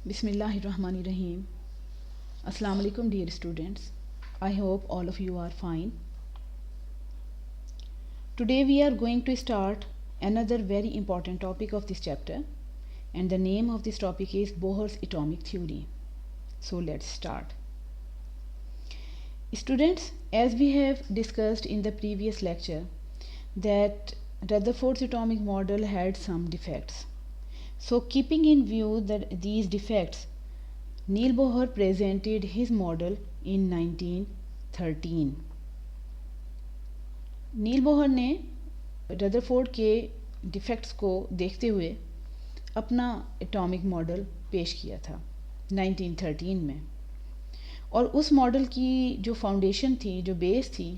Bismillahirrahmanirrahim. Assalamu alaikum dear students. I hope all of you are fine. Today we are going to start another very important topic of this chapter, and the name of this topic is Bohr's atomic theory. So let's start. Students, as we have discussed in the previous lecture that Rutherford's atomic model had some defects. So keeping in view that these defects, Neil Bohr presented his model in 1913. Niels Bohr ने Rutherford के defects को देखते हुए अपना atomic model पेश किया था 1913 में, और उस मॉडल की जो फाउंडेशन थी, जो बेस थी,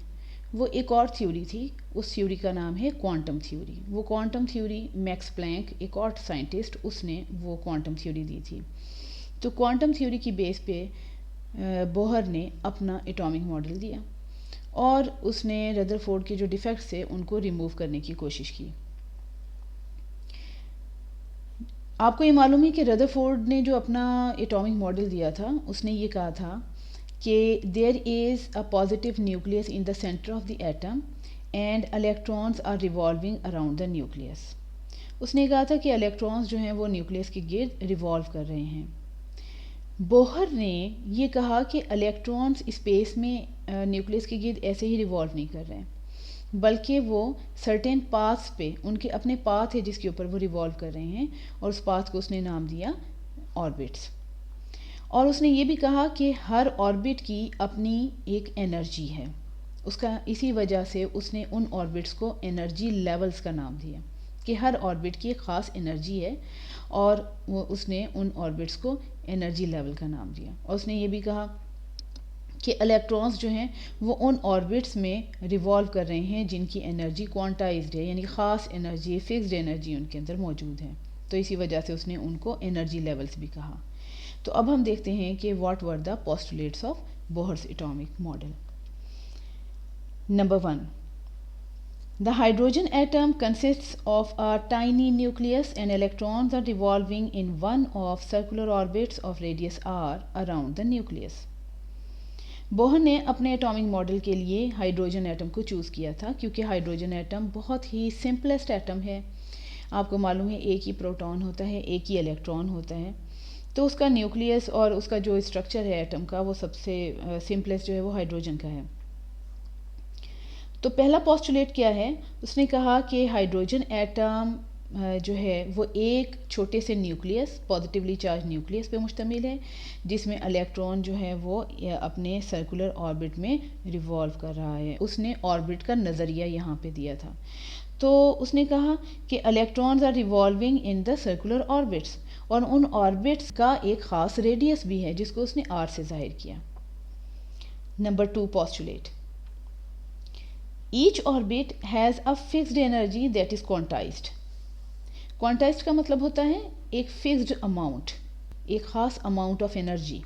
वो एक और थ्योरी थी. उस थ्योरी का नाम है क्वांटम थ्योरी. वो क्वांटम थ्योरी मैक्स प्लैंक, एक और साइंटिस्ट, उसने वो क्वांटम थ्योरी दी थी. तो क्वांटम थ्योरी की बेस पे बोहर ने अपना एटॉमिक मॉडल दिया और उसने रदरफोर्ड के जो डिफेक्ट्स थे उनको रिमूव करने की कोशिश की. आपको ये मालूम है कि रदरफोर्ड ने जो अपना एटॉमिक मॉडल दिया था, उसने ये कहा था कि there is a positive nucleus in the centre of the atom and electrons are revolving around the nucleus. उसने कहा था कि इलेक्ट्रॉन्स जो हैं वो न्यूक्लियस के गिर्द रिवॉल्व कर रहे हैं. बोहर ने ये कहा कि इलेक्ट्रॉन्स स्पेस में न्यूक्लियस के गिर्द ऐसे ही रिवॉल्व नहीं कर रहे हैं, बल्कि वो सर्टेन पाथ्स पे, उनके अपने पाथ है जिसके ऊपर वो रिवॉल्व कर रहे हैं, और उस पाथ को उसने नाम दिया ऑर्बिट्स. और उसने ये भी कहा कि हर ऑर्बिट की अपनी एक एनर्जी है. उसका इसी वजह से उसने उन ऑर्बिट्स को एनर्जी लेवल्स का नाम दिया कि हर ऑर्बिट की एक ख़ास एनर्जी है, और वो उसने उन ऑर्बिट्स को एनर्जी लेवल का नाम दिया. और उसने ये भी कहा कि इलेक्ट्रॉन्स जो हैं वो उन ऑर्बिट्स में रिवॉल्व कर रहे हैं जिनकी एनर्जी क्वांटाइज्ड है, यानी ख़ास एनर्जी, फिक्स्ड एनर्जी उनके अंदर मौजूद है. तो इसी वजह से उसने उनको एनर्जी लेवल्स भी कहा. तो अब हम देखते हैं कि what were the postulates of Bohr's atomic model. Number 1, the hydrogen atom consists of a tiny nucleus and electrons are revolving in one of circular orbits of radius r around the nucleus. Bohr ने अपने atomic model के लिए hydrogen atom को choose किया था क्योंकि hydrogen atom बहुत ही simplest atom है. आपको मालूम है एक ही प्रोटॉन होता है, एक ही इलेक्ट्रॉन होता है. तो उसका न्यूक्लियस और उसका जो स्ट्रक्चर है एटम का, वो सबसे सिंपलेस्ट जो है वो हाइड्रोजन का है. तो पहला पोस्टुलेट क्या है? उसने कहा कि हाइड्रोजन एटम जो है वो एक छोटे से न्यूक्लियस, पॉजिटिवली चार्ज न्यूक्लियस पे मुश्तमिल है, जिसमें इलेक्ट्रॉन जो है वो अपने सर्कुलर ऑर्बिट में रिवॉल्व कर रहा है. उसने ऑर्बिट का नज़रिया यहाँ पे दिया था. तो उसने कहा कि electrons are revolving in the circular orbits, और उन ऑर्बिट्स का एक ख़ास रेडियस भी है जिसको उसने आर से जाहिर किया. Number 2 postulate, each orbit has a fixed energy that is quantized. Quantized का मतलब होता है एक फिक्स्ड अमाउंट, एक ख़ास अमाउंट ऑफ एनर्जी.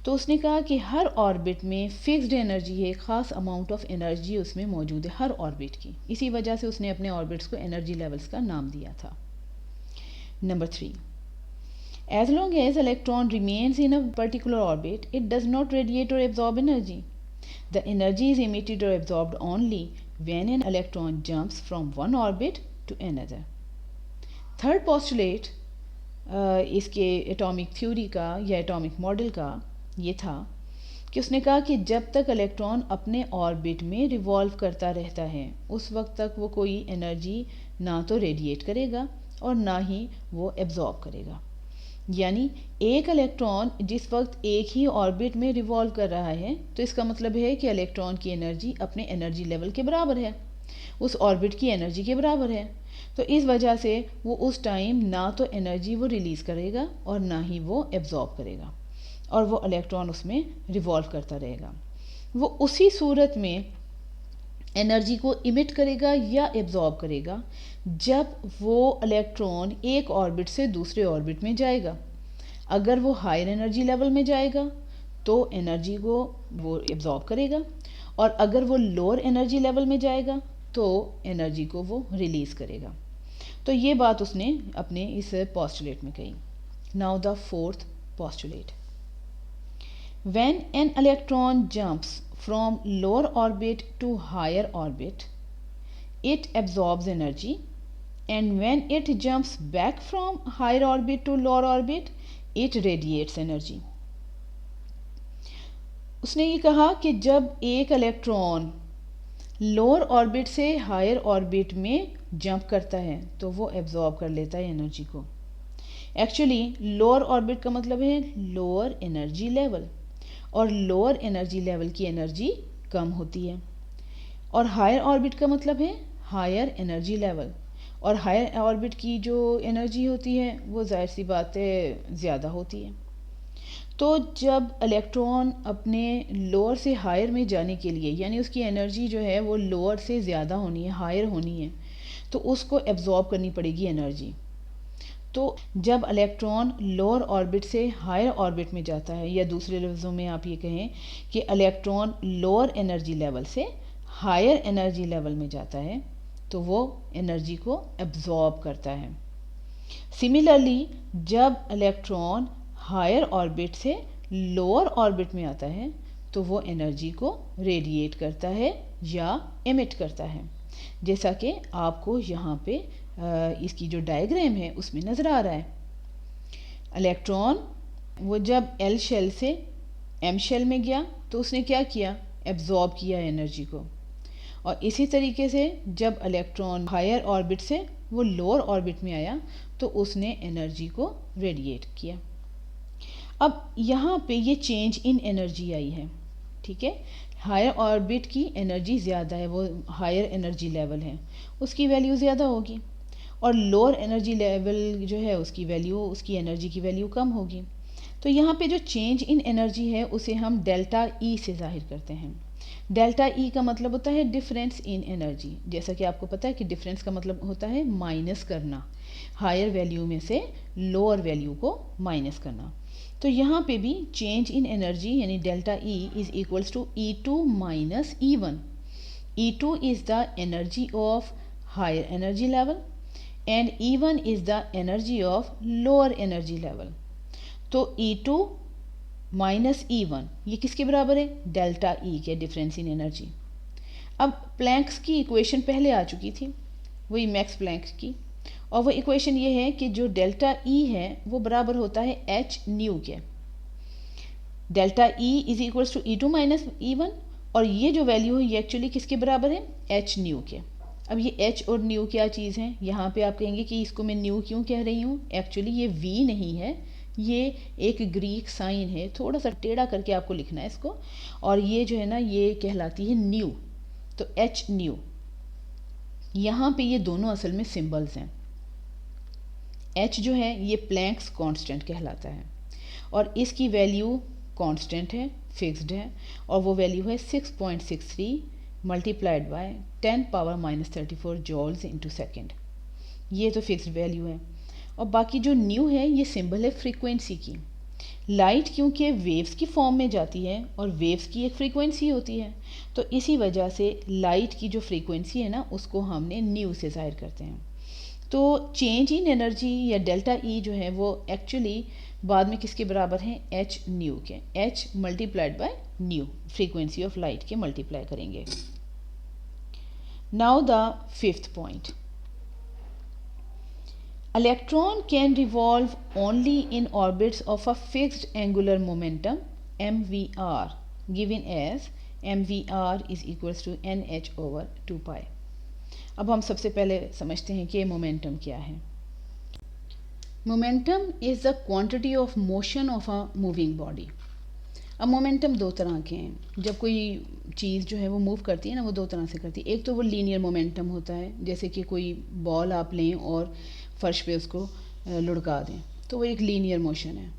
तो उसने कहा कि हर ऑर्बिट में फिक्स्ड एनर्जी है, एक ख़ास अमाउंट ऑफ एनर्जी उसमें मौजूद है हर ऑर्बिट की. इसी वजह से उसने अपने ऑर्बिट्स को एनर्जी लेवल्स का नाम दिया था. Number 3, as long as electron remains in a particular orbit, it does not radiate or absorb energy. The energy is emitted or absorbed only when an electron jumps from one orbit to another. Third postulate इसके atomic theory का या atomic model का ये था कि उसने कहा कि जब तक इलेक्ट्रॉन अपने ऑर्बिट में रिवॉल्व करता रहता है, उस वक्त तक वो कोई एनर्जी ना तो रेडिएट करेगा और ना ही वो एब्जॉर्ब करेगा. यानी एक इलेक्ट्रॉन जिस वक्त एक ही ऑर्बिट में रिवॉल्व कर रहा है, तो इसका मतलब है कि इलेक्ट्रॉन की एनर्जी अपने एनर्जी लेवल के बराबर है, उस ऑर्बिट की एनर्जी के बराबर है. तो इस वजह से वो उस टाइम ना तो एनर्जी वो रिलीज़ करेगा और ना ही वो एब्जॉर्ब करेगा, और वो इलेक्ट्रॉन उसमें रिवॉल्व करता रहेगा. वो उसी सूरत में एनर्जी को इमिट करेगा या एब्जॉर्ब करेगा जब वो इलेक्ट्रॉन एक ऑर्बिट से दूसरे ऑर्बिट में जाएगा. अगर वो हायर एनर्जी लेवल में जाएगा तो एनर्जी को वो एब्जॉर्ब करेगा, और अगर वो लोअर एनर्जी लेवल में जाएगा तो एनर्जी को वो रिलीज़ करेगा. तो ये बात उसने अपने इस पोस्टुलेट में कही. Now the fourth postulate. When an electron jumps from lower orbit to higher orbit, it absorbs energy, and when it jumps back from higher orbit to lower orbit, it radiates energy. उसने ये कहा कि जब एक electron lower orbit से higher orbit में jump करता है तो वो एब्जॉर्ब कर लेता है एनर्जी को. एक्चुअली लोअर ऑर्बिट का मतलब है लोअर एनर्जी लेवल, और लोअर एनर्जी लेवल की एनर्जी कम होती है, और हायर ऑर्बिट का मतलब है हायर एनर्जी लेवल, और हायर ऑर्बिट की जो एनर्जी होती है वो जाहिर सी बात है ज़्यादा होती है. तो जब इलेक्ट्रॉन अपने लोअर से हायर में जाने के लिए, यानी उसकी एनर्जी जो है वो लोअर से ज़्यादा होनी है, हायर होनी है, तो उसको एब्जॉर्ब करनी पड़ेगी एनर्जी. तो जब इलेक्ट्रॉन लोअर ऑर्बिट से हायर ऑर्बिट में जाता है, या दूसरे लफ्ज़ों में आप ये कहें कि इलेक्ट्रॉन लोअर एनर्जी लेवल से हायर एनर्जी लेवल में जाता है, तो वो एनर्जी को एब्जॉर्ब करता है. सिमिलरली जब इलेक्ट्रॉन हायर ऑर्बिट से लोअर ऑर्बिट में आता है तो वो एनर्जी को रेडिएट करता है या एमिट करता है, जैसा कि आपको यहाँ पे इसकी जो डायग्राम है उसमें नज़र आ रहा है. इलेक्ट्रॉन वो जब एल शेल से एम शेल में गया तो उसने क्या किया, एब्जॉर्ब किया एनर्जी को, और इसी तरीके से जब इलेक्ट्रॉन हायर ऑर्बिट से वो लोअर ऑर्बिट में आया तो उसने एनर्जी को रेडिएट किया. अब यहाँ पे ये चेंज इन एनर्जी आई है, ठीक है. हायर ऑर्बिट की एनर्जी ज़्यादा है, वो हायर एनर्जी लेवल है, उसकी वैल्यू ज़्यादा होगी, और लोअर एनर्जी लेवल जो है उसकी वैल्यू, उसकी एनर्जी की वैल्यू कम होगी. तो यहाँ पे जो चेंज इन एनर्जी है उसे हम डेल्टा ई से जाहिर करते हैं. डेल्टा ई का मतलब होता है डिफरेंस इन एनर्जी. जैसा कि आपको पता है कि डिफरेंस का मतलब होता है माइनस करना, हायर वैल्यू में से लोअर वैल्यू को माइनस करना. तो यहाँ पे भी चेंज इन एनर्जी यानी delta E is equals to E2 minus E1. E2 is the energy of higher energy level and E1 is the energy of lower energy level. तो E2 minus E1 ये किसके बराबर है, delta E के, difference in energy. अब planks की equation पहले आ चुकी थी, वही मैक्स प्लैंक की, और वो इक्वेशन ये है कि जो डेल्टा ई है वो बराबर होता है एच न्यू के. Delta E is equals to E2 minus E1, और ये जो वैल्यू है ये एक्चुअली किसके बराबर है, एच न्यू के. अब ये एच और न्यू क्या चीज़ है, यहाँ पे आप कहेंगे कि इसको मैं न्यू क्यों कह रही हूँ. एक्चुअली ये वी नहीं है, ये एक ग्रीक साइन है, थोड़ा सा टेढ़ा करके आपको लिखना है इसको, और ये जो है ना ये कहलाती है न्यू. तो एच न्यू, यहाँ पे ये दोनों असल में सिंबल्स हैं. एच जो है ये प्लैंक्स कांस्टेंट कहलाता है, और इसकी वैल्यू कांस्टेंट है, फिक्स्ड है, और वो वैल्यू है 6.63 multiplied by 10 power minus 34 joules into second. ये तो फिक्स्ड वैल्यू है. और बाकी जो न्यू है ये सिंबल है फ्रीक्वेंसी की. लाइट क्योंकि वेव्स की फॉर्म में जाती है और वेव्स की एक फ्रीक्वेंसी होती है, तो इसी वजह से लाइट की जो फ्रीक्वेंसी है ना उसको हमने न्यू से ज़ाहिर करते हैं. तो चेंज इन एनर्जी या डेल्टा ई जो है वो एक्चुअली बाद में किसके बराबर है, एच न्यू के. H multiplied by new, frequency of light के मल्टीप्लाई करेंगे. Now the fifth point, electron can revolve only in orbits of a fixed angular momentum mvr, given as mvr is equals to nh over 2 pi. अब हम सबसे पहले समझते हैं कि momentum क्या है. Momentum is the quantity of motion of a moving body. अब मोमेंटम दो तरह के हैं. जब कोई चीज़ जो है वो मूव करती है ना, वो दो तरह से करती है. एक तो वो लीनियर मोमेंटम होता है, जैसे कि कोई बॉल आप लें और फर्श पे उसको लुढ़का दें, तो वो एक लीनियर मोशन है,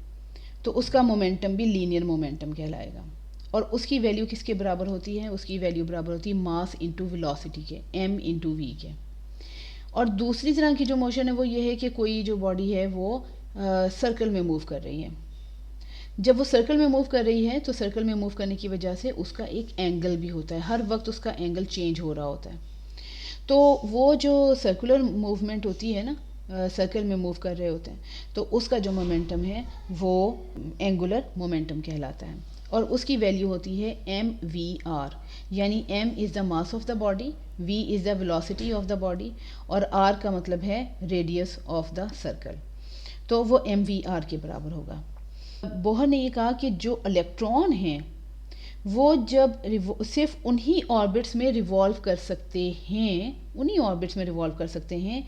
तो उसका मोमेंटम भी लीनियर मोमेंटम कहलाएगा. और उसकी वैल्यू किसके बराबर होती है, उसकी वैल्यू बराबर होती है मास इंटू वेलोसिटी के, m इंटू वी के. और दूसरी तरह की जो मोशन है वो ये है कि कोई जो बॉडी है वो सर्कल में मूव कर रही है. जब वो सर्कल में मूव कर रही है तो सर्कल में मूव करने की वजह से उसका एक एंगल भी होता है, हर वक्त उसका एंगल चेंज हो रहा होता है. तो वो जो सर्कुलर मूवमेंट होती है ना, सर्कल में मूव कर रहे होते हैं, तो उसका जो मोमेंटम है वो एंगुलर मोमेंटम कहलाता है और उसकी वैल्यू होती है mvr, यानी m is the mass of the body, v is the velocity of the body और r का मतलब है रेडियस ऑफ द सर्कल, तो वो mvr के बराबर होगा। बोहर ने ये कहा कि जो इलेक्ट्रॉन हैं वो जब सिर्फ उन्हीं ऑर्बिट्स में रिवॉल्व कर सकते हैं, उन्हीं ऑर्बिट्स में रिवॉल्व कर सकते हैं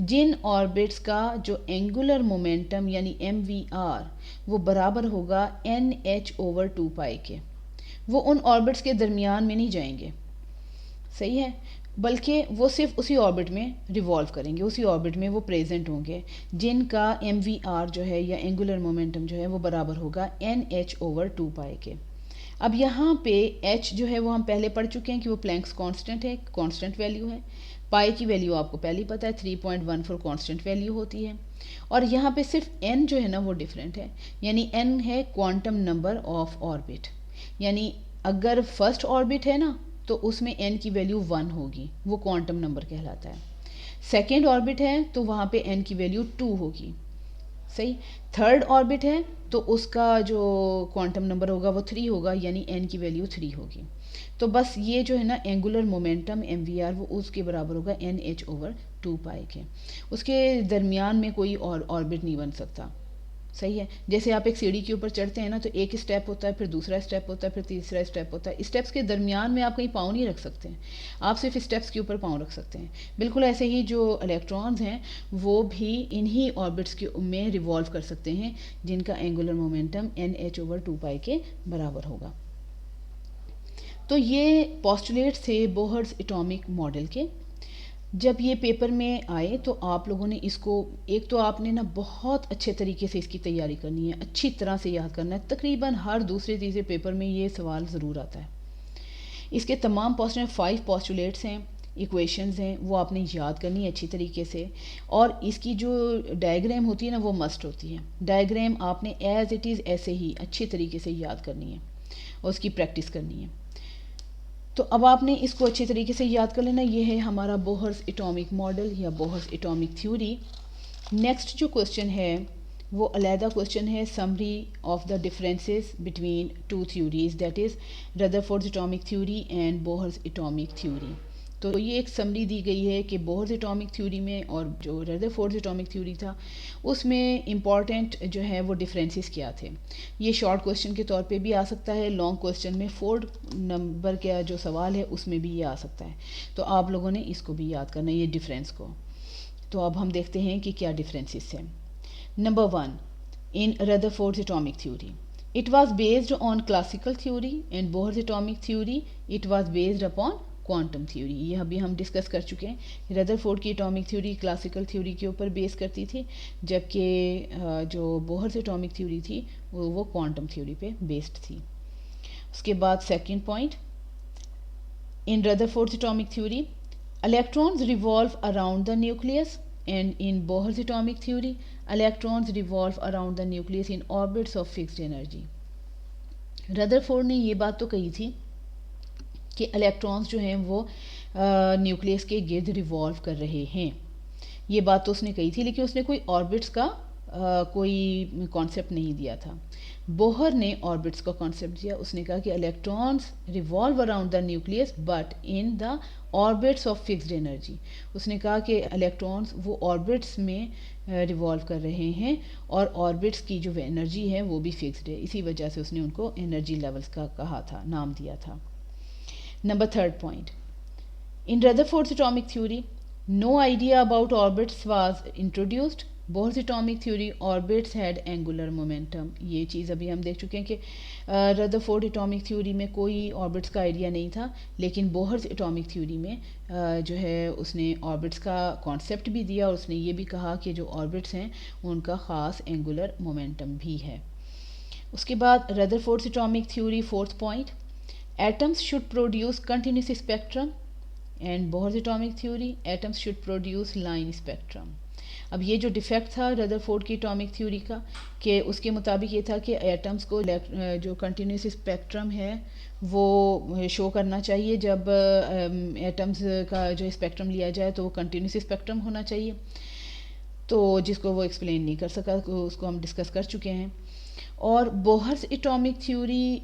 जिन ऑर्बिट्स का जो एंगुलर मोमेंटम यानी mvr वो बराबर होगा nh/2π के। वो उन ऑर्बिट्स के दरमियान में नहीं जाएंगे, सही है, बल्कि वो सिर्फ उसी ऑर्बिट में रिवॉल्व करेंगे, उसी ऑर्बिट में वो प्रेजेंट होंगे जिनका mvr जो है या एंगुलर मोमेंटम जो है वो बराबर होगा nh/2π के। अब यहाँ पे h जो है वो हम पहले पढ़ चुके हैं कि वो प्लैंक्स कांस्टेंट है, कांस्टेंट वैल्यू है। पाई की वैल्यू आपको पहले ही पता है 3.14 कांस्टेंट वैल्यू होती है और यहाँ पे सिर्फ n जो है ना वो डिफरेंट है, यानी n है क्वांटम नंबर ऑफ ऑर्बिट, यानी अगर फर्स्ट ऑर्बिट है ना तो उसमें n की वैल्यू 1 होगी, वो क्वांटम नंबर कहलाता है। सेकेंड ऑर्बिट है तो वहाँ पे n की वैल्यू 2 होगी, सही। थर्ड ऑर्बिट है तो उसका जो क्वांटम नंबर होगा वो 3 होगा, यानी n की वैल्यू 3 होगी। तो बस ये जो है ना एंगुलर मोमेंटम mvr वो उसके बराबर होगा nh/2π के। उसके दरमियान में कोई और ऑर्बिट नहीं बन सकता, सही है। जैसे आप एक सीढ़ी के ऊपर चढ़ते हैं ना तो एक स्टेप होता है, फिर दूसरा स्टेप होता है, फिर तीसरा स्टेप होता है। स्टेप्स के दरमियान में आप कहीं पाँव नहीं रख सकते हैं, आप सिर्फ स्टेप्स के ऊपर पाँव रख सकते हैं। बिल्कुल ऐसे ही जो इलेक्ट्रॉन्स हैं वो भी इन्हीं ऑर्बिट्स के में रिवॉल्व कर सकते हैं जिनका एंगुलर मोमेंटम nh/2π के बराबर होगा। तो ये पोस्टुलेट्स थे बोहर्स एटॉमिक मॉडल के। जब ये पेपर में आए तो आप लोगों ने इसको, एक तो आपने ना बहुत अच्छे तरीके से इसकी तैयारी करनी है, अच्छी तरह से याद करना है। तकरीबन हर दूसरे तीसरे पेपर में ये सवाल ज़रूर आता है। इसके तमाम पोस्टुलेट 5 पोस्टुलेट्स हैं, इक्वेशंस हैं, वो आपने याद करनी है अच्छी तरीके से। और इसकी जो डायग्राम होती है ना वो मस्ट होती है। डायग्राम आपने एज इट इज़ ऐसे ही अच्छी तरीके से याद करनी है और उसकी प्रैक्टिस करनी है। तो अब आपने इसको अच्छे तरीके से याद कर लेना। ये है हमारा बोहर्स एटॉमिक मॉडल या बोहर्स एटॉमिक थ्योरी। नेक्स्ट जो क्वेश्चन है वो अलहदा क्वेश्चन है, summary of the differences between two theories, that is Rutherford's atomic theory and Bohr's atomic theory. तो ये एक समरी दी गई है कि बोहर्स एटॉमिक थ्योरी में और जो रदरफोर्ड्स एटॉमिक थ्योरी था उसमें इम्पॉर्टेंट जो है वो डिफरेंसेस क्या थे। ये शॉर्ट क्वेश्चन के तौर पे भी आ सकता है, लॉन्ग क्वेश्चन में 4 नंबर का जो सवाल है उसमें भी ये आ सकता है। तो आप लोगों ने इसको भी याद करना है, ये डिफरेंस को। तो अब हम देखते हैं कि क्या डिफरेंसेस हैं। Number 1, in Rutherford's atomic theory it was based on classical theory and Bohr's atomic theory it was based upon quantum theory. ये अभी हम डिस्कस कर चुके हैं। रदरफोर्ड की एटॉमिक थ्योरी क्लासिकल थ्योरी के ऊपर बेस करती थी, जबकि जो बोहर्स एटॉमिक थ्योरी थी वो क्वांटम थ्योरी पे बेस्ड थी। उसके बाद second point, in Rutherford's atomic theory electrons revolve around the nucleus and in Bohr's atomic theory electrons revolve around the nucleus in orbits of fixed energy। Rutherford ने ये बात तो कही थी कि इलेक्ट्रॉन्स जो हैं वो न्यूक्लियस के गिर्द रिवॉल्व कर रहे हैं, ये बात तो उसने कही थी, लेकिन उसने कोई ऑर्बिट्स का कोई कॉन्सेप्ट नहीं दिया था। बोहर ने ऑर्बिट्स का कॉन्सेप्ट दिया। उसने कहा कि electrons revolve around the nucleus but in the orbits of fixed energy. उसने कहा कि इलेक्ट्रॉन्स वो ऑर्बिट्स में रिवॉल्व कर रहे हैं और ऑर्बिट्स की जो एनर्जी है वो भी फिक्स्ड है, इसी वजह से उसने उनको एनर्जी लेवल्स का कहा था, नाम दिया था। Number third point, in Rutherford's atomic theory no idea about orbits was introduced. Bohr's atomic theory orbits had angular momentum. ये चीज़ अभी हम देख चुके हैं कि रदरफोर्ड एटॉमिक थ्योरी में कोई ऑर्बिट्स का आइडिया नहीं था, लेकिन बोहर्स एटॉमिक थ्योरी में जो है उसने ऑर्बिट्स का कॉन्सेप्ट भी दिया और उसने ये भी कहा कि जो ऑर्बिट्स हैं उनका ख़ास एंगुलर मोमेंटम भी है। उसके बाद Rutherford's atomic theory fourth point, atoms should produce continuous spectrum and Bohr's atomic theory atoms should produce line spectrum. अब ये जो डिफेक्ट था रदरफोर्ड की एटॉमिक थ्योरी का कि उसके मुताबिक ये था कि एटम्स को जो कंटिन्यूस स्पेक्ट्रम है वो शो करना चाहिए। जब एटम्स का जो स्पेक्ट्रम लिया जाए तो वो कंटिन्यूस स्पेक्ट्रम होना चाहिए। तो जिसको वो एक्सप्लेन नहीं कर सका, उसको हम डिस्कस कर चुके हैं। और बोहर्स एटॉमिक थ्योरी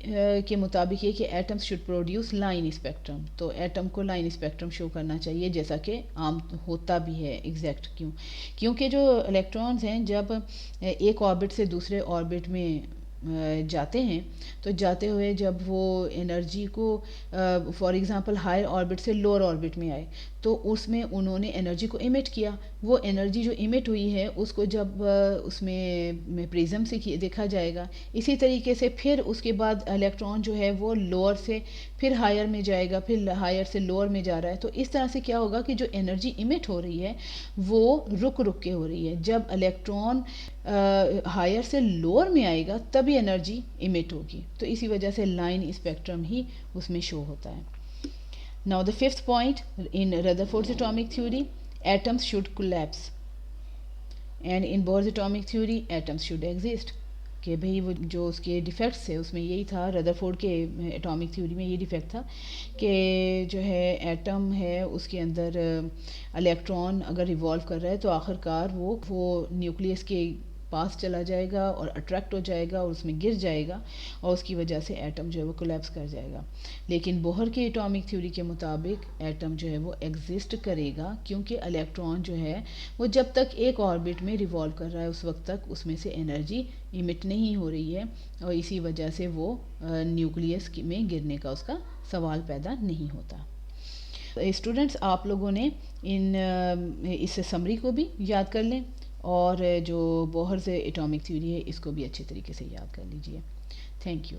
के मुताबिक ये कि atoms should produce line spectrum, तो एटम को लाइन स्पेक्ट्रम शो करना चाहिए, जैसा कि आम होता भी है। एग्जैक्ट क्योंकि जो इलेक्ट्रॉन्स हैं जब एक ऑर्बिट से दूसरे ऑर्बिट में जाते हैं, तो जाते हुए जब वो एनर्जी को फॉर एग्ज़ाम्पल हायर ऑर्बिट से लोअर ऑर्बिट में आए, तो उसमें उन्होंने एनर्जी को इमिट किया। वो एनर्जी जो इमिट हुई है उसको जब उसमें प्रिज्म से देखा जाएगा। इसी तरीके से फिर उसके बाद इलेक्ट्रॉन जो है वो लोअर से फिर हायर में जाएगा, फिर हायर से लोअर में जा रहा है। तो इस तरह से क्या होगा कि जो एनर्जी इमिट हो रही है वो रुक रुक के हो रही है। जब इलेक्ट्रॉन हायर से लोअर में आएगा तभी एनर्जी इमिट होगी, तो इसी वजह से लाइन स्पेक्ट्रम ही उसमें शो होता है। Now the fifth point in Rutherford's atomic theory, atoms should collapse and in Bohr's atomic theory atoms should exist। कि भाई वो जो उसके डिफेक्ट्स थे उसमें यही था, रदरफोर्ड के एटॉमिक थ्योरी में ये डिफेक्ट था कि जो है एटम है उसके अंदर इलेक्ट्रॉन अगर रिवॉल्व कर रहा है तो आखिरकार वो न्यूक्लियस के पास चला जाएगा और अट्रैक्ट हो जाएगा और उसमें गिर जाएगा, और उसकी वजह से एटम जो है वो कोलैप्स कर जाएगा। लेकिन बोहर के एटॉमिक थ्योरी के मुताबिक एटम जो है वो एग्जिस्ट करेगा, क्योंकि इलेक्ट्रॉन जो है वो जब तक एक ऑर्बिट में रिवॉल्व कर रहा है उस वक्त तक उसमें से एनर्जी इमिट नहीं हो रही है, और इसी वजह से वो न्यूक्लियस में गिरने का उसका सवाल पैदा नहीं होता। स्टूडेंट्स, आप लोगों ने इस समरी को भी याद कर लें, और जो बोहर से एटॉमिक थ्योरी है इसको भी अच्छे तरीके से याद कर लीजिए। Thank you.